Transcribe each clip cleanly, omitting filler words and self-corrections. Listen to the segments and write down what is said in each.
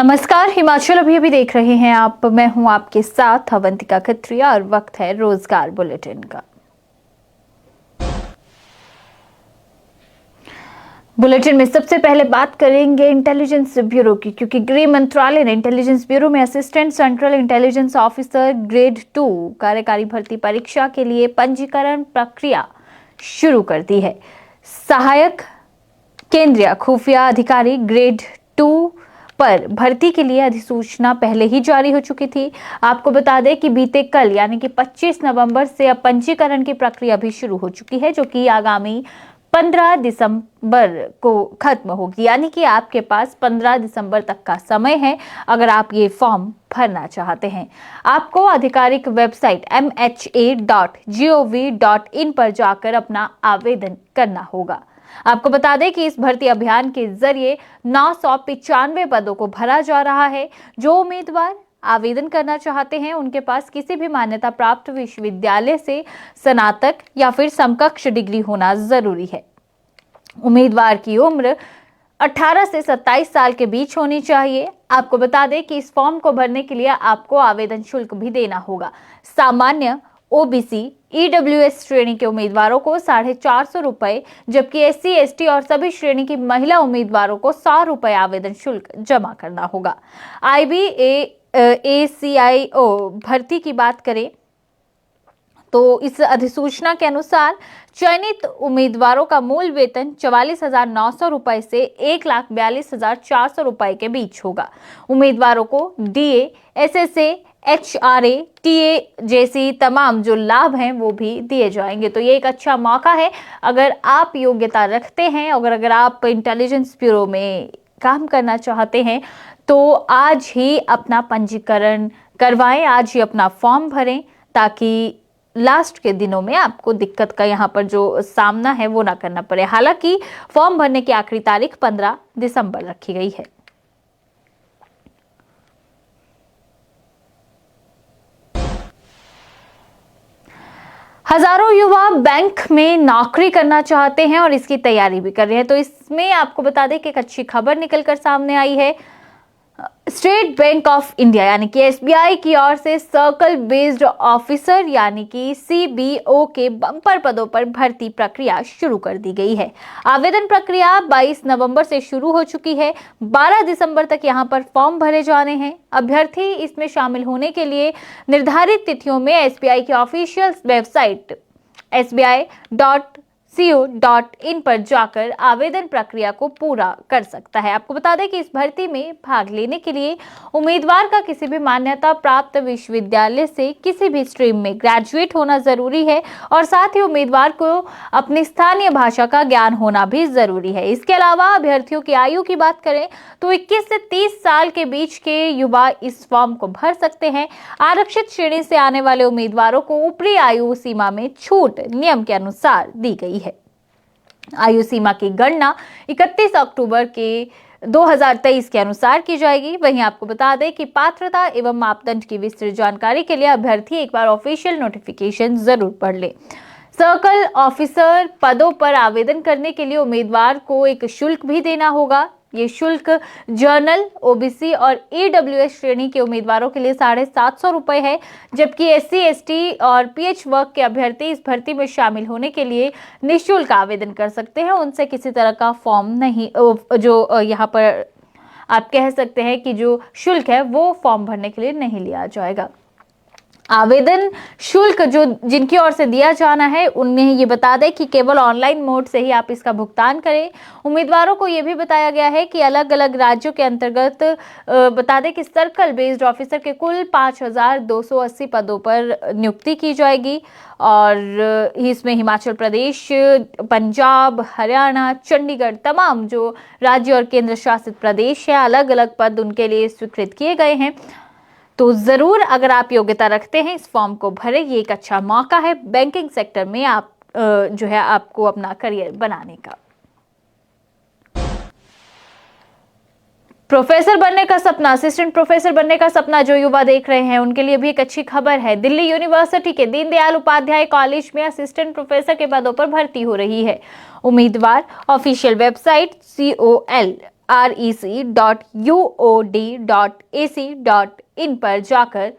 नमस्कार, हिमाचल अभी देख रहे हैं आप। मैं हूं आपके साथ अवंतिका खत्रिया और वक्त है रोजगार बुलेटिन का। बुलेटिन में सबसे पहले बात करेंगे इंटेलिजेंस ब्यूरो की, क्योंकि गृह मंत्रालय ने इंटेलिजेंस ब्यूरो में assistant central intelligence officer grade 2 कार्यकारी भर्ती परीक्षा के लिए पंजीकरण प्रक्रिया शुरू कर दी है। सहायक केंद्रीय खुफिया अधिकारी ग्रेड 2 पर भर्ती के लिए अधिसूचना पहले ही जारी हो चुकी थी। आपको बता दें कि बीते कल यानी कि 25 नवंबर से अब पंजीकरण की प्रक्रिया भी शुरू हो चुकी है, जो कि आगामी 15 दिसंबर को खत्म होगी। यानी कि आपके पास 15 दिसंबर तक का समय है अगर आप ये फॉर्म भरना चाहते हैं। आपको आधिकारिक वेबसाइट mha.gov.in पर जाकर अपना आवेदन करना होगा। आपको बता दें कि इस भर्ती अभियान के जरिए 995 पदों को भरा जा रहा है। जो उम्मीदवार आवेदन करना चाहते हैं उनके पास किसी भी मान्यता प्राप्त विश्वविद्यालय से स्नातक या फिर समकक्ष डिग्री होना जरूरी है। उम्मीदवार की उम्र 18 से 27 साल के बीच होनी चाहिए। आपको बता दें कि इस फॉर्म को भरने के लिए आपको आवेदन शुल्क भी देना होगा। सामान्य ओबीसी ईडब्ल्यूएस श्रेणी के उम्मीदवारों को 450 रुपए, जबकि एससी एसटी और सभी श्रेणी की महिला उम्मीदवारों को 100 रुपए आवेदन शुल्क जमा करना होगा। ACIO भर्ती की बात करें तो इस अधिसूचना के अनुसार चयनित उम्मीदवारों का मूल वेतन 44,900 रुपए से 1,42,400 रुपए के बीच होगा। उम्मीदवारों को डीए, एसएसए, HRA, TA जैसी तमाम जो लाभ हैं वो भी दिए जाएंगे। तो ये एक अच्छा मौका है अगर आप योग्यता रखते हैं, अगर आप इंटेलिजेंस ब्यूरो में काम करना चाहते हैं तो आज ही अपना पंजीकरण करवाएं, आज ही अपना फॉर्म भरें, ताकि लास्ट के दिनों में आपको दिक्कत का यहाँ पर जो सामना है वो ना करना पड़े। हालांकि फॉर्म भरने की आखिरी तारीख 15 दिसंबर रखी गई है। हजारों युवा बैंक में नौकरी करना चाहते हैं और इसकी तैयारी भी कर रहे हैं। तो इसमें आपको बता दें कि एक अच्छी खबर निकलकर सामने आई है। स्टेट बैंक ऑफ इंडिया यानी कि एसबीआई की ओर से सर्कल बेस्ड ऑफिसर यानी कि सीबीओ के बम्पर पदों पर भर्ती प्रक्रिया शुरू कर दी गई है। आवेदन प्रक्रिया 22 नवंबर से शुरू हो चुकी है। 12 दिसंबर तक यहां पर फॉर्म भरे जाने हैं। अभ्यर्थी इसमें शामिल होने के लिए निर्धारित तिथियों में एसबीआई की ऑफिशियल वेबसाइट sbi.co.in पर जाकर आवेदन प्रक्रिया को पूरा कर सकता है। आपको बता दें कि इस भर्ती में भाग लेने के लिए उम्मीदवार का किसी भी मान्यता प्राप्त विश्वविद्यालय से किसी भी स्ट्रीम में ग्रेजुएट होना जरूरी है और साथ ही उम्मीदवार को अपनी स्थानीय भाषा का ज्ञान होना भी जरूरी है। इसके अलावा अभ्यर्थियों की आयु की बात करें तो 21 से 30 साल के बीच के युवा इस फॉर्म को भर सकते हैं। आरक्षित श्रेणी से आने वाले उम्मीदवारों को ऊपरी आयु सीमा में छूट नियम के अनुसार दी गई है। आयु सीमा की गणना 31 अक्टूबर के 2023 के अनुसार की जाएगी। वहीं आपको बता दें कि पात्रता एवं मापदंड की विस्तृत जानकारी के लिए अभ्यर्थी एक बार ऑफिशियल नोटिफिकेशन जरूर पढ़ ले। सर्कल ऑफिसर पदों पर आवेदन करने के लिए उम्मीदवार को एक शुल्क भी देना होगा। ये शुल्क जनरल, ओबीसी और ईडब्ल्यूएस श्रेणी के उम्मीदवारों के लिए 750 रुपए है, जबकि एससी एसटी और पीएच वर्ग के अभ्यर्थी इस भर्ती में शामिल होने के लिए निःशुल्क आवेदन कर सकते हैं। उनसे किसी तरह का फॉर्म नहीं, जो यहाँ पर आप कह सकते हैं कि जो शुल्क है वो फॉर्म भरने के लिए नहीं लिया जाएगा। आवेदन शुल्क जो जिनकी ओर से दिया जाना है उन्हें ये बता दें कि केवल ऑनलाइन मोड से ही आप इसका भुगतान करें। उम्मीदवारों को ये भी बताया गया है कि अलग अलग राज्यों के अंतर्गत बता दें कि सर्कल बेस्ड ऑफिसर के कुल 5,280 पदों पर नियुक्ति की जाएगी और इसमें हिमाचल प्रदेश, पंजाब, हरियाणा, चंडीगढ़ तमाम जो राज्य और केंद्र शासित प्रदेश है, अलग अलग पद उनके लिए स्वीकृत किए गए हैं। तो जरूर अगर आप योग्यता रखते हैं इस फॉर्म को भरें। ये एक अच्छा मौका है बैंकिंग सेक्टर में आप जो है आपको अपना करियर बनाने का। प्रोफेसर बनने का सपना, असिस्टेंट प्रोफेसर बनने का सपना जो युवा देख रहे हैं उनके लिए भी एक अच्छी खबर है। दिल्ली यूनिवर्सिटी के दीनदयाल उपाध्याय कॉलेज में असिस्टेंट प्रोफेसर के पदों पर भर्ती हो रही है। उम्मीदवार ऑफिशियल वेबसाइट rec.uod.ac.in पर जाकर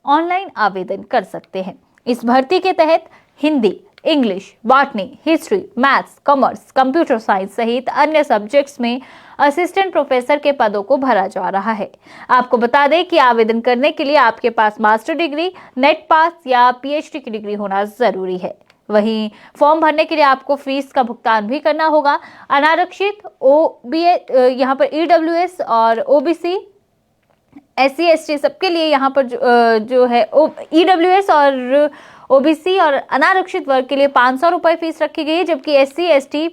ऑनलाइन आवेदन कर सकते हैं। इस भर्ती के तहत Hindi, English, botany, history, maths, commerce, computer science सहित अन्य सब्जेक्ट्स में असिस्टेंट प्रोफेसर के पदों को भरा जा रहा है। आपको बता दें कि आवेदन करने के लिए आपके पास मास्टर डिग्री, नेट पास या पीएचडी की डिग्री होना जरूरी है। वहीं फॉर्म भरने के लिए आपको फीस का भुगतान भी करना होगा। अनारक्षित, यहाँ पर ईडब्ल्यूएस और ओबीसी, SC ST सबके लिए यहाँ पर जो है ईडब्ल्यूएस और ओबीसी और अनारक्षित वर्ग के लिए 500 रुपए फीस रखी गई है, जबकि SC ST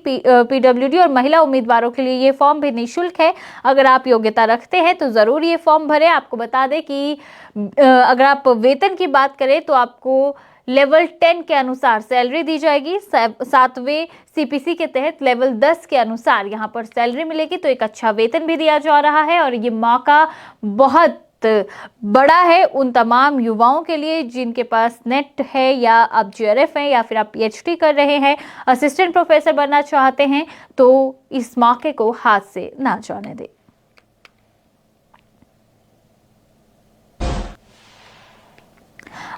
PWD और महिला उम्मीदवारों के लिए ये फॉर्म भी निःशुल्क है। अगर आप योग्यता रखते हैं तो जरूर ये फॉर्म भरें। आपको बता दें कि अगर आप वेतन की बात करें तो आपको लेवल 10 के अनुसार सैलरी दी जाएगी। 7वें CPC के तहत लेवल 10 के अनुसार यहाँ पर सैलरी मिलेगी, तो एक अच्छा वेतन भी दिया जा रहा है और ये मौका बहुत बड़ा है उन तमाम युवाओं के लिए जिनके पास नेट है या आप JRF हैं या फिर आप PhD कर रहे हैं, असिस्टेंट प्रोफेसर बनना चाहते हैं, तो इस मौके को हाथ से ना जाने दें।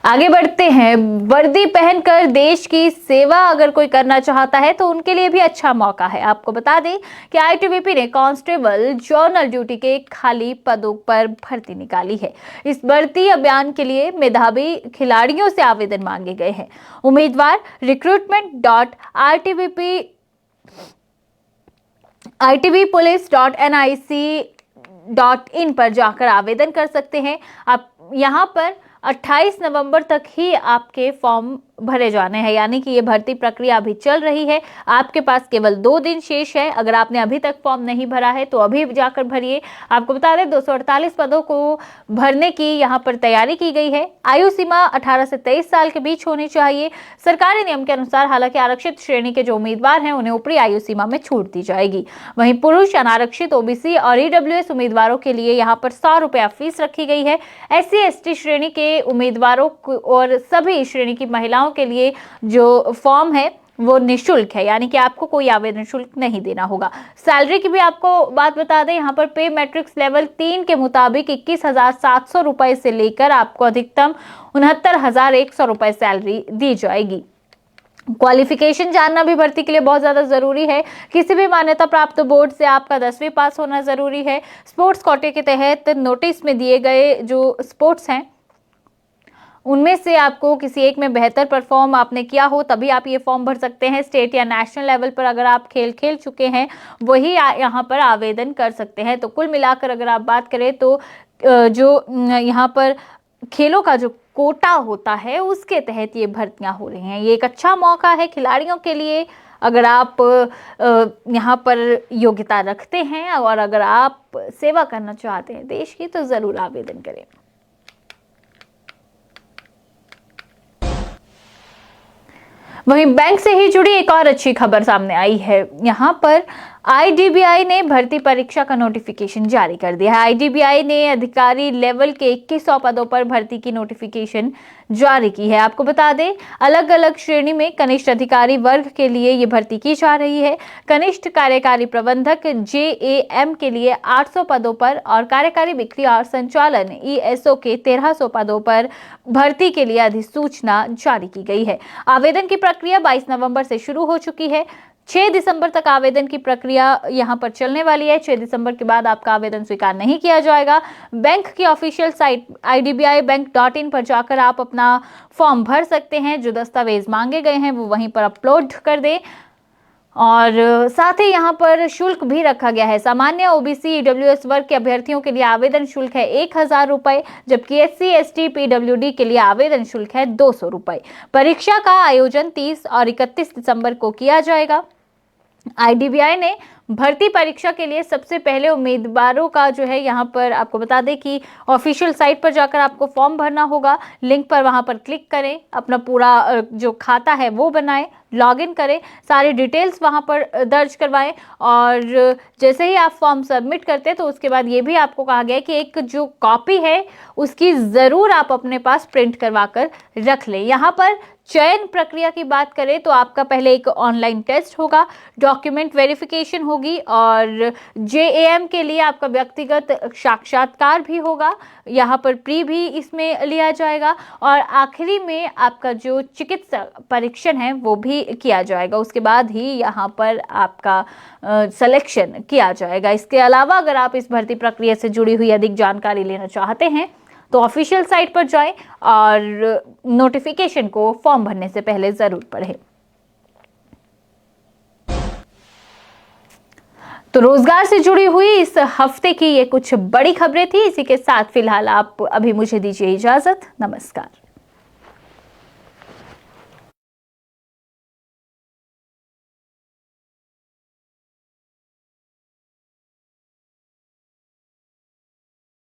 आगे बढ़ते हैं। वर्दी पहनकर देश की सेवा अगर कोई करना चाहता है तो उनके लिए भी अच्छा मौका है। आपको बता दें कि ITBP ने कांस्टेबल जर्नल ड्यूटी के खाली पदों पर भर्ती निकाली है। इस भर्ती अभियान के लिए मेधावी खिलाड़ियों से आवेदन मांगे गए हैं। उम्मीदवार recruitment.itbpolice.nic.in पर जाकर आवेदन कर सकते हैं। आप यहाँ पर 28 नवंबर तक ही आपके फॉर्म भरे जाने हैं, यानी कि ये भर्ती प्रक्रिया अभी चल रही है। आपके पास केवल 2 दिन शेष है। अगर आपने अभी तक फॉर्म नहीं भरा है तो अभी जाकर भरिए। आपको बता दें 248 पदों को भरने की यहाँ पर तैयारी की गई है। आयु सीमा 18 से 23 साल के बीच होनी चाहिए। सरकारी नियम के अनुसार हालांकि आरक्षित श्रेणी के जो उम्मीदवार हैं उन्हें ऊपरी आयु सीमा में छूट दी जाएगी। वहीं पुरुष, अनारक्षित, ओबीसी और ईडब्ल्यूएस उम्मीदवारों के लिए यहाँ पर 100 रुपया फीस रखी गई है। SC ST श्रेणी के उम्मीदवारों और सभी श्रेणी की महिलाओं के लिए जो फॉर्म है वो निःशुल्क है, यानी कि आपको कोई आवेदन शुल्क नहीं देना होगा। सैलरी की भी आपको बात बता दें, यहाँ पर पे मैट्रिक्स लेवल 3 के मुताबिक 21,700 रुपए से लेकर आपको अधिकतम 69,100 रुपए सैलरी दी जाएगी। क्वालिफिकेशन जानना भी भर्ती के लिए बहुत ज्यादा जरूरी है। किसी भी मान्यता प्राप्त बोर्ड से आपका 10वीं पास होना जरूरी है। स्पोर्ट्स कोटे के तहत नोटिस में दिए गए जो स्पोर्ट्स हैं उनमें से आपको किसी एक में बेहतर परफॉर्म आपने किया हो तभी आप ये फॉर्म भर सकते हैं। स्टेट या नेशनल लेवल पर अगर आप खेल चुके हैं वही यहाँ पर आवेदन कर सकते हैं। तो कुल मिलाकर अगर आप बात करें तो जो यहाँ पर खेलों का जो कोटा होता है उसके तहत ये भर्तियां हो रही हैं। ये एक अच्छा मौका है खिलाड़ियों के लिए। अगर आप यहाँ पर योग्यता रखते हैं और अगर आप सेवा करना चाहते हैं देश की तो जरूर आवेदन करें। वहीं बैंक से ही जुड़ी एक और अच्छी खबर सामने आई है। यहाँ पर IDBI ने भर्ती परीक्षा का नोटिफिकेशन जारी कर दिया है। IDBI ने अधिकारी लेवल के 2100 पदों पर भर्ती की नोटिफिकेशन जारी की है। आपको बता दें अलग अलग श्रेणी में कनिष्ठ अधिकारी वर्ग के लिए ये भर्ती की जा रही है। कनिष्ठ कार्यकारी प्रबंधक JAM के लिए 800 पदों पर और कार्यकारी बिक्री और संचालन ESO के 1300 पदों पर भर्ती के लिए अधिसूचना जारी की गई है। आवेदन की प्रक्रिया 22 नवंबर से शुरू हो चुकी है। 6 दिसंबर तक आवेदन की प्रक्रिया यहां पर चलने वाली है। 6 दिसंबर के बाद आपका आवेदन स्वीकार नहीं किया जाएगा। बैंक की ऑफिशियल साइट idbibank.in पर जाकर आप अपना फॉर्म भर सकते हैं। जो दस्तावेज मांगे गए हैं वो वहीं पर अपलोड कर दें और साथ ही यहाँ पर शुल्क भी रखा गया है। सामान्य OBC EWS वर्ग के अभ्यर्थियों के लिए आवेदन शुल्क है 1000 रुपए, जबकि SC ST PWD के लिए आवेदन शुल्क है 200 रुपए। परीक्षा का आयोजन 30 और 31 दिसंबर को किया जाएगा। IDBI ने भर्ती परीक्षा के लिए सबसे पहले उम्मीदवारों का जो है यहाँ पर आपको बता दें कि ऑफिशियल साइट पर जाकर आपको फॉर्म भरना होगा। लिंक पर वहां पर क्लिक करें, अपना पूरा जो खाता है वो बनाएं, लॉगिन करें, सारी डिटेल्स वहां पर दर्ज करवाएं और जैसे ही आप फॉर्म सबमिट करते हैं तो उसके बाद ये भी आपको कहा गया है कि एक जो कॉपी है उसकी ज़रूर आप अपने पास प्रिंट करवा कर रख लें। यहाँ पर चयन प्रक्रिया की बात करें तो आपका पहले एक ऑनलाइन टेस्ट होगा, डॉक्यूमेंट वेरिफिकेशन होगी और जेएएम के लिए आपका व्यक्तिगत साक्षात्कार भी होगा। यहाँ पर प्री भी इसमें लिया जाएगा और आखिरी में आपका जो चिकित्सा परीक्षण है वो भी किया जाएगा। उसके बाद ही यहाँ पर आपका सिलेक्शन किया जाएगा। इसके अलावा अगर आप इस भर्ती प्रक्रिया से जुड़ी हुई अधिक जानकारी लेना चाहते हैं तो ऑफिशियल साइट पर जाएं और नोटिफिकेशन को फॉर्म भरने से पहले जरूर पढ़ें। तो रोजगार से जुड़ी हुई इस हफ्ते की ये कुछ बड़ी खबरें थी। इसी के साथ फिलहाल आप अभी मुझे दीजिए इजाजत। नमस्कार।